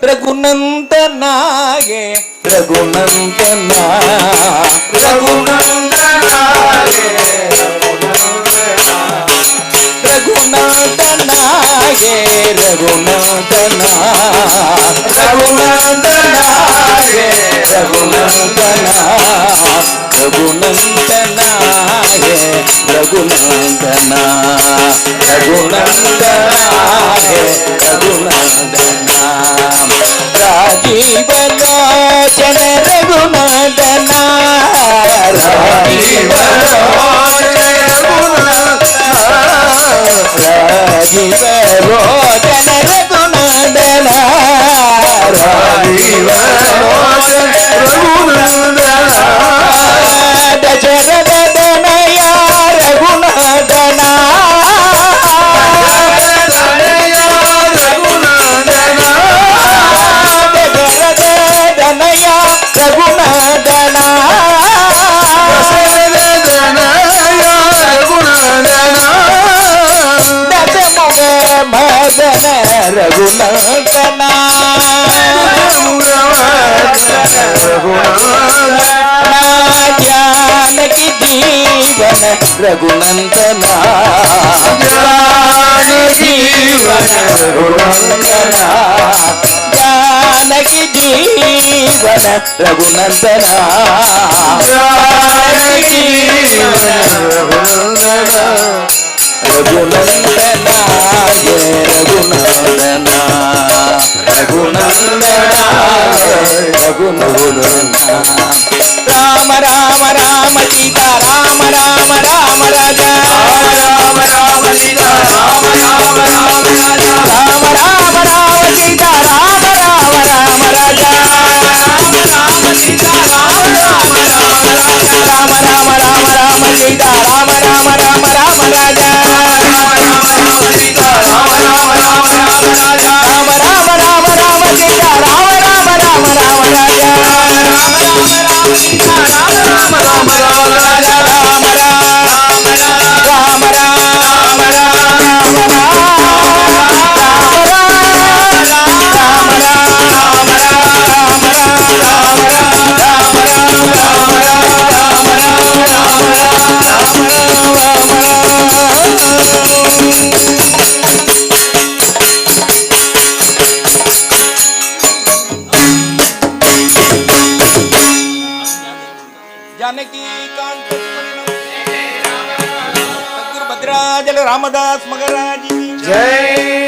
रघुनंदना गे रघुनंदना रघुनंदना गे रघुनंदना गे रघुनंदना रघुनंदना गे रघुनंदना रघुनंदना गे रघुनंदना रघुनंदना गे रघुनंदना राजीव लोचन रघुनंदना राजीव राजीव लोचन रघुनंदना राजीव लोचन रघुनंदना दशरथ तनया रघुनंदना रघुनंदना जानकी जीवन रघुनंदना जीवन रघुनंदना जानकी जीवन रघुनंदना जीवन रघुनंदना रघुनंदना ये रघुनंदना रघुनंदना रघुनंदना राम राम राम सीता राम राम राम राजा राम राम सीता राम राम राम राजा राम राम राम सीता राम राम राम राजा राम राम सीता राम राम राम राजा राम राम राम राम सीता राम राम राम राम राजा जानकी कांत सद्गुरु भद्राचल रामदास महाराज की जय।